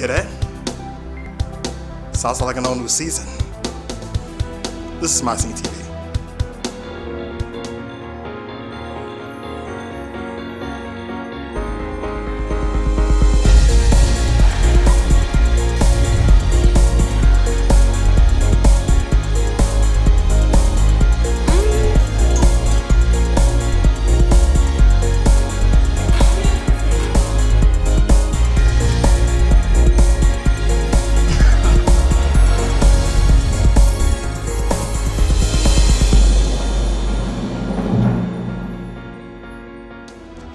hear that? Sounds like an all new season. This is MyScene TV.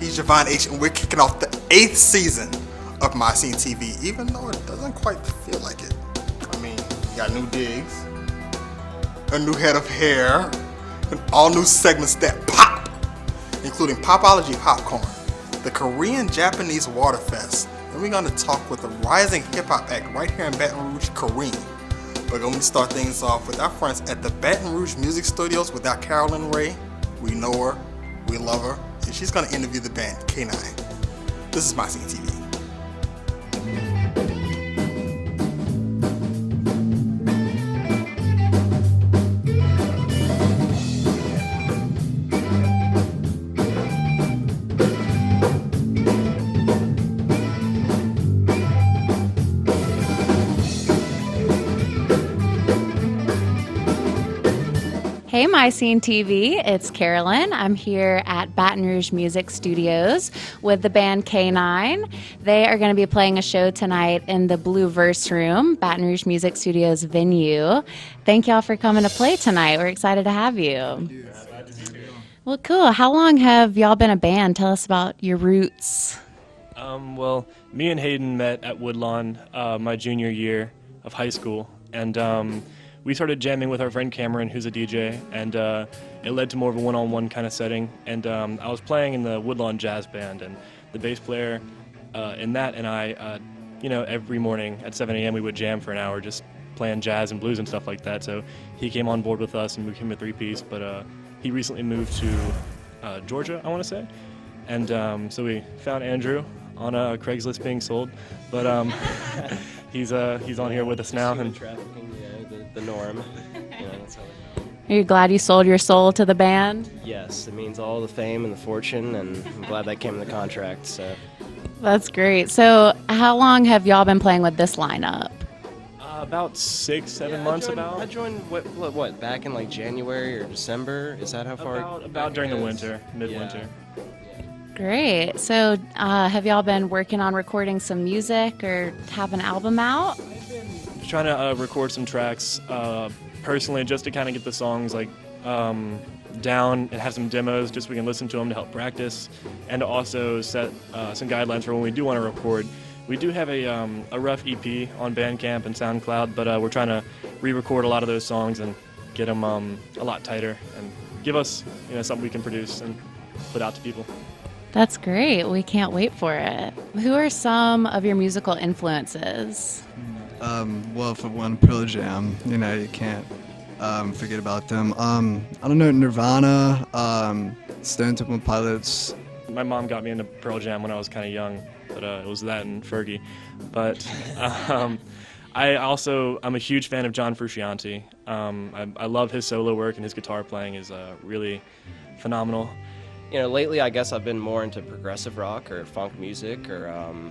He's Javon H, and we're kicking off the 8th season of MyScene TV, even though it doesn't quite feel like it. I mean, we got new digs, a new head of hair, and all new segments that pop, including Popology Popcorn, the Korean-Japanese Waterfest, and we're going to talk with the rising hip-hop act right here in Baton Rouge, Kareem. We're going to start things off with our friends at the Baton Rouge Music Studios with our Carolyn Ray. We know her, we love her, and she's going to interview the band Canine. This is MyScene TV. Hey, MyScene TV, it's Carolyn. I'm here at Baton Rouge Music Studios with the band Canine. They are going to be playing a show tonight in the Blue Verse Room, Baton Rouge Music Studios venue. Thank y'all for coming to play tonight. We're excited to have you. Well, cool. How long have y'all been a band? Tell us about your roots. Well, me and Hayden met at Woodlawn my junior year of high school, and we started jamming with our friend Cameron, who's a DJ, and it led to more of a one-on-one kind of setting. And I was playing in the Woodlawn Jazz Band, and the bass player in that and I, every morning at 7 a.m. we would jam for an hour, just playing jazz and blues and stuff like that. So he came on board with us, and we became a three-piece. But he recently moved to Georgia, I want to say, and so we found Andrew on Craigslist being sold. But he's on here with us now. And the norm. That's how Are you glad you sold your soul to the band? Yes, it means all the fame and the fortune, and I'm glad that came in the contract. So That's great. So how long have y'all been playing with this lineup? About 6-7 months. I joined what back in like January or December. Is that how far? About during the winter, midwinter. Yeah. Great. So have y'all been working on recording some music or have an album out? Trying to record some tracks personally, just to kind of get the songs down and have some demos just so we can listen to them to help practice, and to also set some guidelines for when we do want to record. We do have a rough EP on Bandcamp and SoundCloud, but we're trying to re-record a lot of those songs and get them a lot tighter and give us something we can produce and put out to people. That's great. We can't wait for it. Who are some of your musical influences? Well, for one, Pearl Jam, you can't forget about them. I don't know, Nirvana, Stone Temple Pilots. My mom got me into Pearl Jam when I was kind of young, but it was that and Fergie. But I'm a huge fan of John Frusciante. I love his solo work, and his guitar playing is really phenomenal. Lately I guess I've been more into progressive rock or funk music or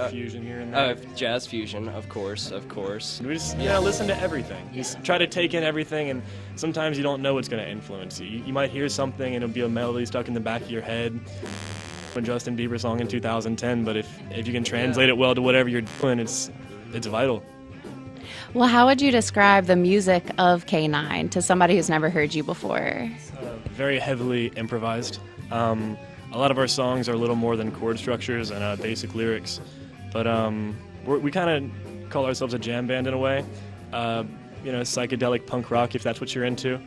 fusion here and there. Jazz fusion, of course. We just listen to everything. Just try to take in everything, and sometimes you don't know what's going to influence you. You might hear something and it'll be a melody stuck in the back of your head. A Justin Bieber song in 2010, but if you can translate it well to whatever you're doing, it's vital. Well, how would you describe the music of Canine to somebody who's never heard you before? Very heavily improvised. A lot of our songs are a little more than chord structures and basic lyrics, but we kind of call ourselves a jam band in a way. Psychedelic punk rock, if that's what you're into.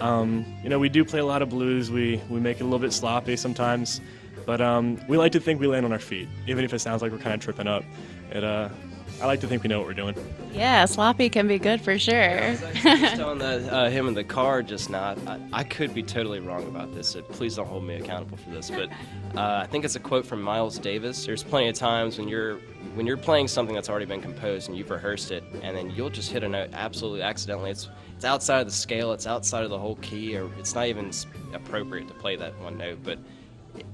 We do play a lot of blues. We make it a little bit sloppy sometimes, but we like to think we land on our feet, even if it sounds like we're kind of tripping up. I like to think we know what we're doing. Yeah, sloppy can be good for sure. Just telling him in the car just now. I could be totally wrong about this, so please don't hold me accountable for this. But I think it's a quote from Miles Davis. There's plenty of times when you're playing something that's already been composed and you've rehearsed it, and then you'll just hit a note absolutely accidentally. It's outside of the scale, it's outside of the whole key, or it's not even appropriate to play that one note. But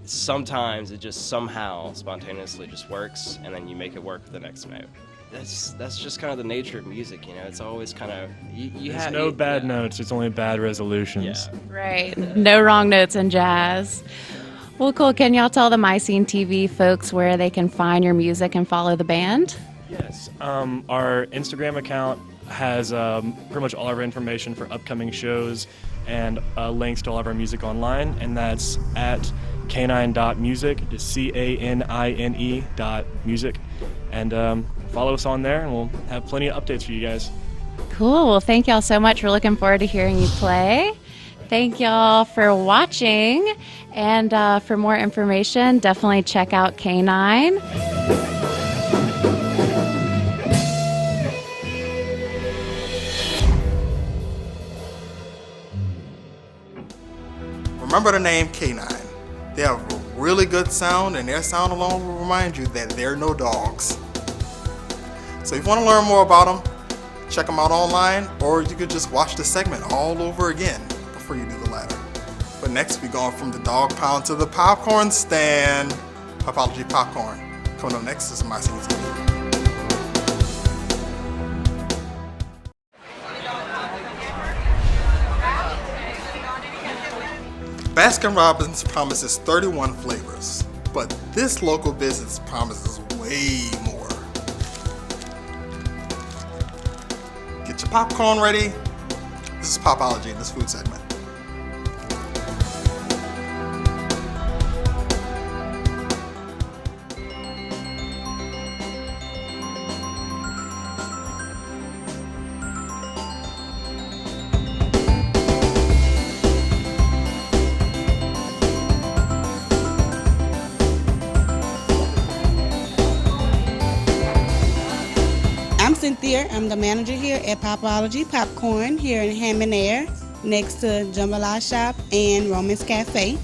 sometimes it just somehow spontaneously just works, and then you make it work with the next note. That's just kind of the nature of music, you know. It's always kind of There's no bad notes. It's only bad resolutions. Yeah. Right. No wrong notes in jazz. Well, cool. Can y'all tell the MyScene TV folks where they can find your music and follow the band? Yes. Our Instagram account has pretty much all of our information for upcoming shows and links to all of our music online, and that's at canine.music, just CANINE.music. And follow us on there, and we'll have plenty of updates for you guys. Cool. Well, thank y'all so much. We're looking forward to hearing you play. Thank y'all for watching. And for more information, definitely check out Canine. Remember the name Canine. They have a really good sound, and their sound alone will remind you that they're no dogs. So if you want to learn more about them, check them out online, or you could just watch the segment all over again before you do the latter. But next, we're going from the dog pound to the popcorn stand. Popology Popcorn. Coming up next is MyScene TV. Baskin-Robbins promises 31 flavors, but this local business promises way more. Get your popcorn ready. This is Popology in this food segment. I'm Cynthia. I'm the manager here at Popology Popcorn here in Hammond Air, next to Jambalaya Shop and Roman's Cafe.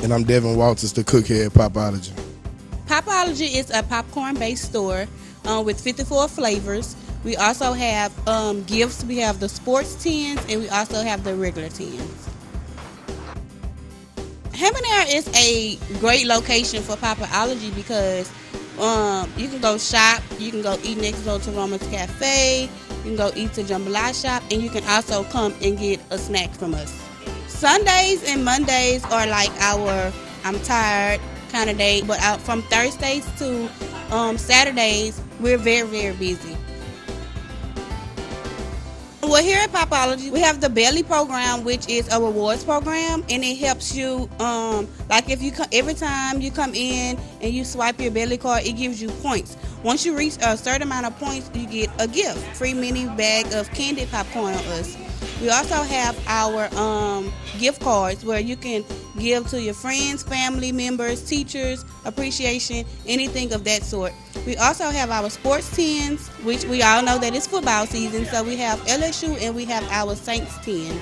And I'm Devin Walters, the cook here at Popology. Popology is a popcorn-based store with 54 flavors. We also have gifts. We have the sports tins, and we also have the regular tins. Hammond Air is a great location for Popology because you can go shop, you can go eat next door to Roman's Cafe, you can go eat to Jambalaya Shop, and you can also come and get a snack from us. Sundays and Mondays are like our I'm tired kind of day, but from Thursdays to Saturdays, we're very, very busy. Well, here at Popology, we have the Belly program, which is a rewards program, and it helps you, like if you every time you come in and you swipe your Belly card, it gives you points. Once you reach a certain amount of points, you get a gift, free mini bag of candy popcorn on us. We also have our gift cards where you can give to your friends, family members, teachers, appreciation, anything of that sort. We also have our sports tins, which we all know that it's football season, so we have LSU and we have our Saints tins.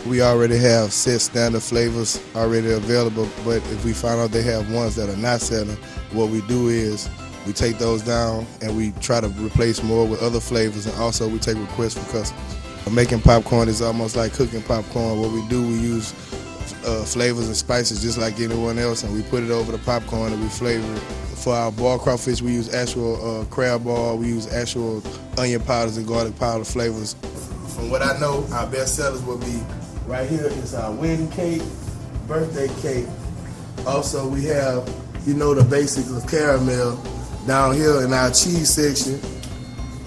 We already have set standard flavors already available, but if we find out they have ones that are not selling, what we do is we take those down and we try to replace more with other flavors, and also we take requests from customers. Making popcorn is almost like cooking popcorn. What we do, we use flavors and spices just like anyone else, and we put it over the popcorn and we flavor it. For our boiled crawfish, we use actual crab ball, we use actual onion powders and garlic powder flavors. From what I know, our best sellers will be right here is our wedding cake, birthday cake. Also, we have, you know, the basics of caramel. Down here in our cheese section,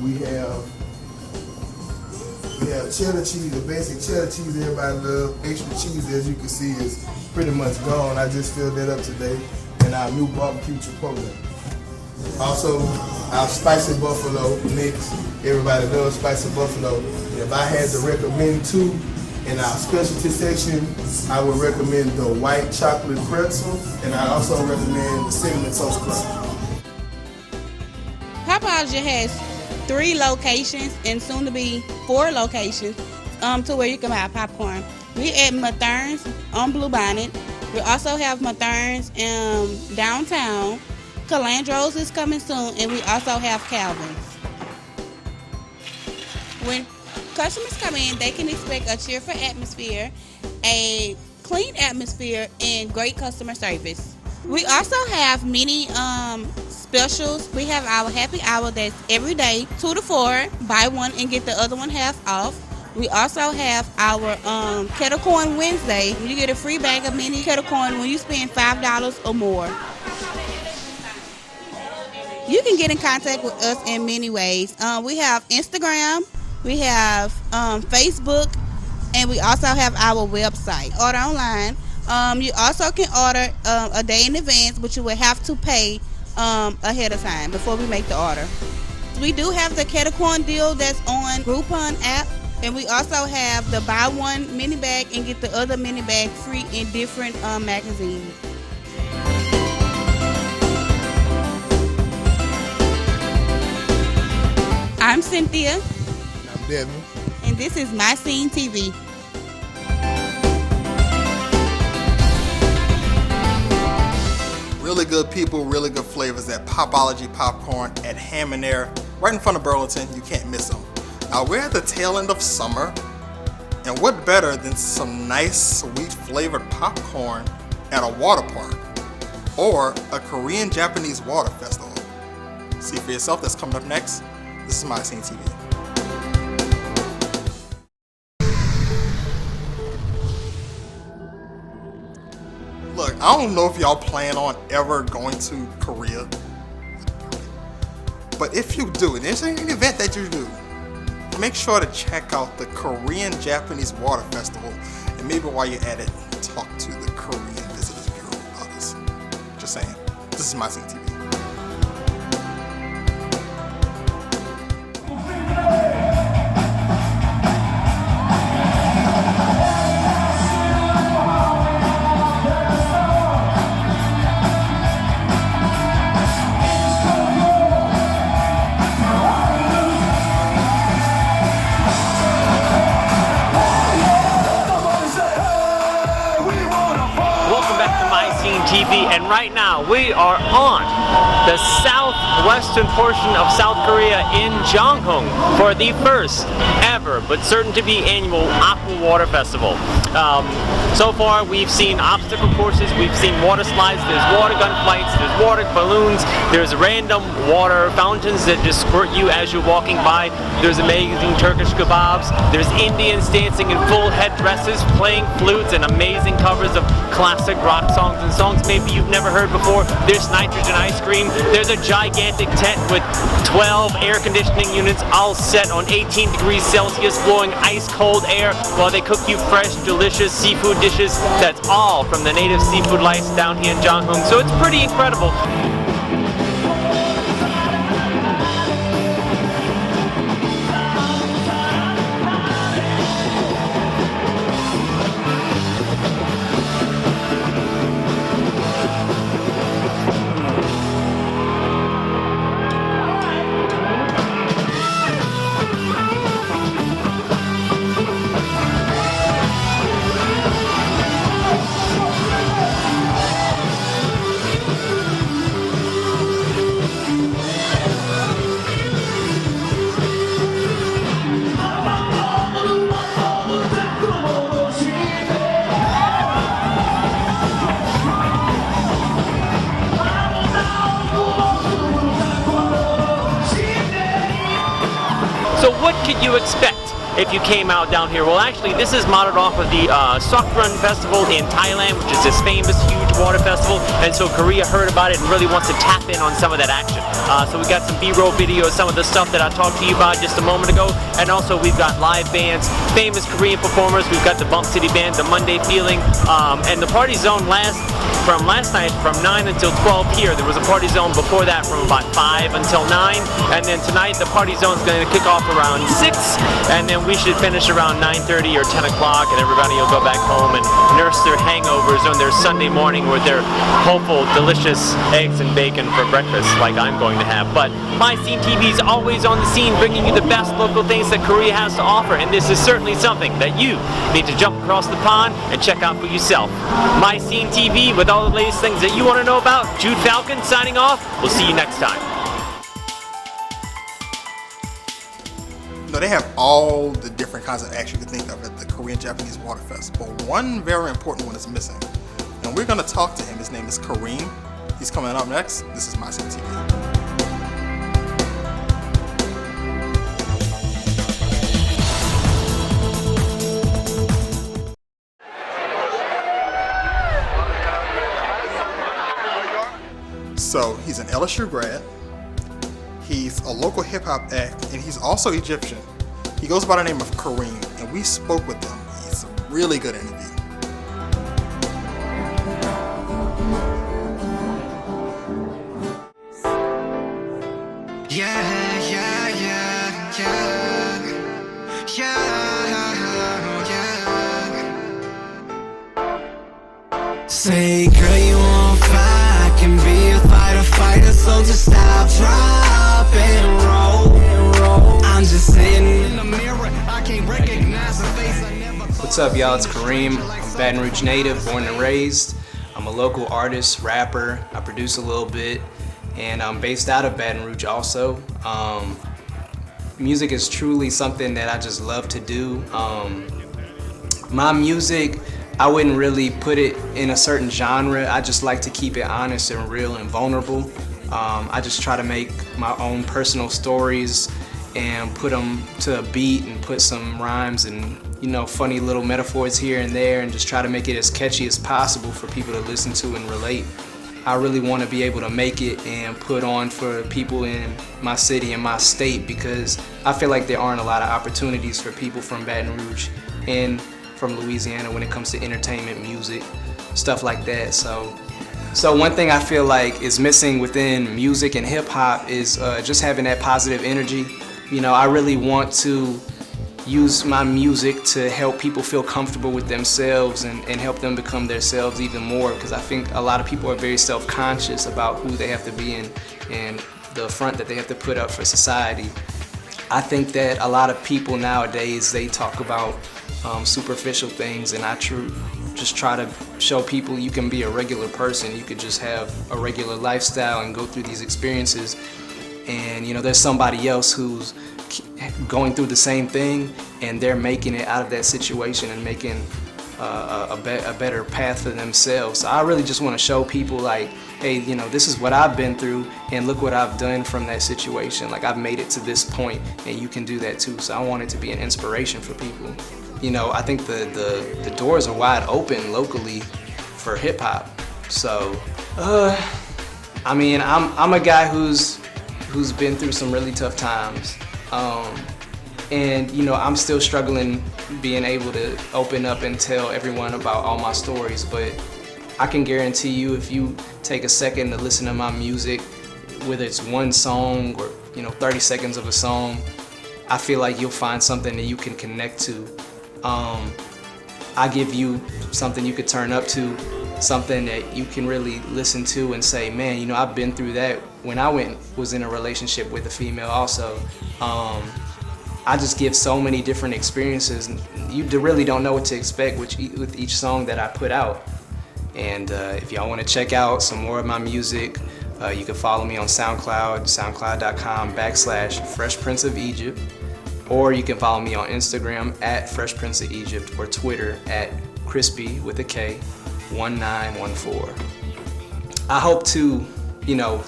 we have cheddar cheese, the basic cheddar cheese everybody loves. Extra cheese, as you can see, is pretty much gone. I just filled that up today in our new barbecue chipotle. Also, our spicy buffalo mix. Everybody loves spicy buffalo. If I had to recommend two in our specialty section, I would recommend the white chocolate pretzel, and I also recommend the cinnamon toast crunch. Popology has 3 locations and soon to be 4 locations to where you can buy popcorn. We at Mathern's on Blue Bonnet. We also have Mathern's downtown. Calandro's is coming soon, and we also have Calvin's. When customers come in, they can expect a cheerful atmosphere, a clean atmosphere, and great customer service. We also have many specials. We have our happy hour that's every day, 2 to 4, buy one and get the other one half off. We also have our kettle corn Wednesday. You get a free bag of mini kettle corn when you spend $5 or more. You can get in contact with us in many ways. We have Instagram, we have Facebook, and we also have our website. Order online. You also can order a day in advance, but you will have to pay ahead of time before we make the order. We do have the kettle corn deal that's on Groupon app, and we also have the buy one mini bag and get the other mini bag free in different magazines. I'm Cynthia. I'm Devin. And this is MyScene TV. Really good people, really good flavors at Popology Popcorn at Ham and Air, right in front of Burlington. You can't miss them. Now we're at the tail end of summer, and what better than some nice sweet flavored popcorn at a water park or a Korean Japanese water festival. See for yourself. That's coming up next. This is MyScene TV. Look, I don't know if y'all plan on ever going to Korea, but if you do, and there's an event that you do, make sure to check out the Korean Japanese Water Festival, and maybe while you're at it, talk to the Korean Visitors Bureau about this. Just saying. This is MyScene TV. TV, and right now we are on the southwestern portion of South Korea in Jonghyun for the first ever but certain to be annual Aqua Water Festival. So far we've seen obstacle courses, we've seen water slides, there's water gun fights, there's water balloons, there's random water fountains that just squirt you as you're walking by, there's amazing Turkish kebabs, there's Indians dancing in full headdresses, playing flutes, and amazing covers of classic rock songs and songs maybe you've never heard before. There's nitrogen ice cream, there's a gigantic tent with 12 air conditioning units all set on 18 degrees Celsius, blowing ice cold air while they cook you fresh, delicious seafood dishes. That's all from the native seafood lice down here in Jonghyun, so it's pretty incredible. So what could you expect if you came out down here? Well, actually, this is modeled off of the Sokran Festival in Thailand, which is this famous, huge water festival. And so Korea heard about it and really wants to tap in on some of that action. So we got some B-roll videos, some of the stuff that I talked to you about just a moment ago. And also we've got live bands, famous Korean performers. We've got the Bump City Band, the Monday Feeling, and the party zone from last night from 9 until 12 here. There was a party zone before that from about 5 until 9. And then tonight the party zone is going to kick off around 6. And then we should finish around 9:30 or 10 o'clock, and everybody will go back home and nurse their their hangovers on their Sunday morning with their hopeful, delicious eggs and bacon for breakfast like I'm going to have. But MyScene TV is always on the scene bringing you the best local things that Korea has to offer, and this is certainly something that you need to jump across the pond and check out for yourself. MyScene TV with all the latest things that you want to know about. Jude Falcon signing off. We'll see you next time. No, they have all the different kinds of acts you can think of at the Korean-Japanese Waterfest, but one very important one is missing. And we're going to talk to him. His name is Kareem. He's coming up next. This is MyScene TV. So he's an LSU grad. He's a local hip-hop act, and he's also Egyptian. He goes by the name of Kareem, and we spoke with him. It's a really good interview. Say, girl, you on fire. I can be a fighter, so just stop, drop, and roll. I'm just sitting in the mirror. I can't recognize the face I never. What's up, y'all? It's Kareem. I'm a Baton Rouge native, born and raised. I'm a local artist, rapper. I produce a little bit, and I'm based out of Baton Rouge also. Music is truly something that I just love to do. My music, I wouldn't really put it in a certain genre. I just like to keep it honest and real and vulnerable. I just try to make my own personal stories and put them to a beat and put some rhymes and, you know, funny little metaphors here and there, and just try to make it as catchy as possible for people to listen to and relate. I really want to be able to make it and put on for people in my city and my state, because I feel like there aren't a lot of opportunities for people from Baton Rouge and from Louisiana when it comes to entertainment, music, stuff like that. So one thing I feel like is missing within music and hip hop is just having that positive energy. You know, I really want to use my music to help people feel comfortable with themselves and help them become themselves even more, because I think a lot of people are very self-conscious about who they have to be and the front that they have to put up for society. I think that a lot of people nowadays, they talk about superficial things, and I just try to show people you can be a regular person. You could just have a regular lifestyle and go through these experiences, and you know, there's somebody else who's going through the same thing, and they're making it out of that situation and making a better path for themselves. So I really just want to show people, like, hey, you know, this is what I've been through, and look what I've done from that situation. Like, I've made it to this point, and you can do that too. So I want it to be an inspiration for people. You know, I think the doors are wide open locally for hip hop. So, I mean, I'm a guy who's been through some really tough times, and you know, I'm still struggling being able to open up and tell everyone about all my stories. But I can guarantee you, if you take a second to listen to my music, whether it's one song or, you know, 30 seconds of a song, I feel like you'll find something that you can connect to. I give you something you could turn up to, something that you can really listen to and say, man, you know, I've been through that when I was in a relationship with a female also. I just give so many different experiences, and you really don't know what to expect with each song that I put out. And if y'all want to check out some more of my music, you can follow me on SoundCloud, soundcloud.com/Fresh Prince of Egypt. Or you can follow me on Instagram at Fresh Prince of Egypt, or Twitter at Crispy with a K 1914. I hope to, you know,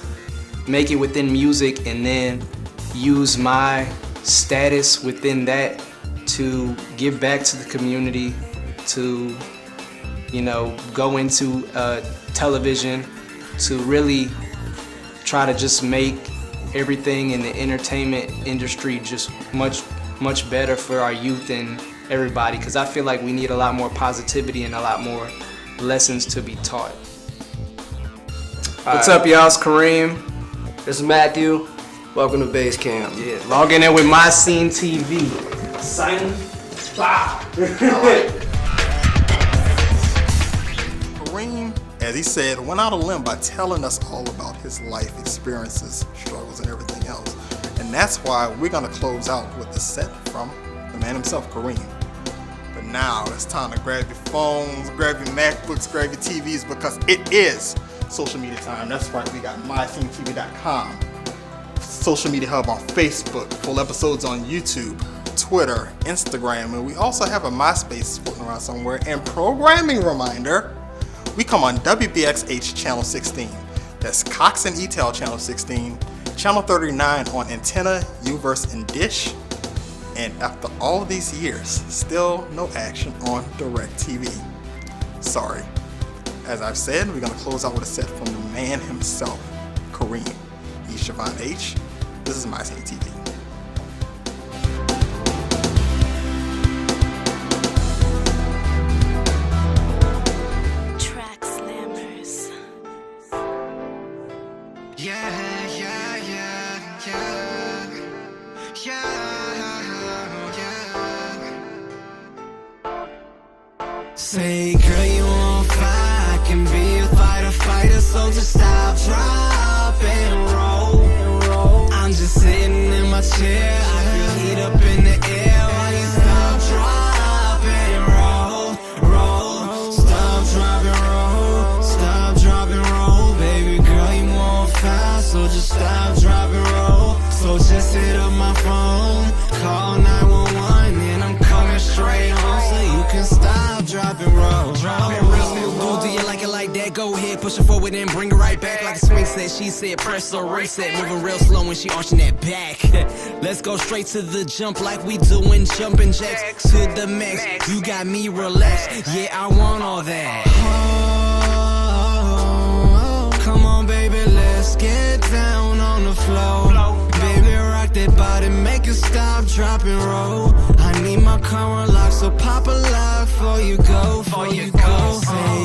make it within music and then use my status within that to give back to the community, to, you know, go into television, to really try to just make everything in the entertainment industry just much better for our youth and everybody, because I feel like we need a lot more positivity and a lot more lessons to be taught. What's up, y'all? It's Kareem. This is Matthew. Welcome to Base Camp. Yeah, logging in with MyScene TV. Sign. Wow. Kareem, as he said, went out on a limb by telling us all about his life experiences, struggles, and everything else. And that's why we're gonna close out with the set from the man himself, Kareem. But now it's time to grab your phones, grab your MacBooks, grab your TVs, because it is social media time. That's right, we got MySceneTV.com, social media hub on Facebook, full episodes on YouTube, Twitter, Instagram, and we also have a MySpace floating around somewhere. And programming reminder, we come on WBXH channel 16. That's Cox and ETEL channel 16, channel 39 on Antenna, Uverse, and Dish. And after all these years, still no action on DirecTV. Sorry. As I've said, we're gonna close out with a set from the man himself, Kareem. He's Siobhan H. This is MyScene TV. Say, girl, you on fire. I can be a fighter, so just stop, drop, and roll. I'm just sitting in my chair. I feel heat up in the air while you stop, drop, and roll. Stop, drop, and roll. Stop, drop, and roll. Baby girl, you on fire, so just stop, drop, and roll. So just hit up my phone, call 911, and I'm coming straight home so you can stop, drop, and roll. I'm a real smooth dude, do you like it like that? Go ahead, push it forward and bring it right back. Like a swing set, she said, press or reset. Moving real slow when she arching that back. Let's go straight to the jump like we doing jumping jacks. To the max, you got me relaxed. Yeah, I want all that. Oh, come on, baby, let's get down on the floor. Baby, rock that body, make it stop, drop, and roll. I need my car unlocked, so pop a lock before you go, before you go. Say,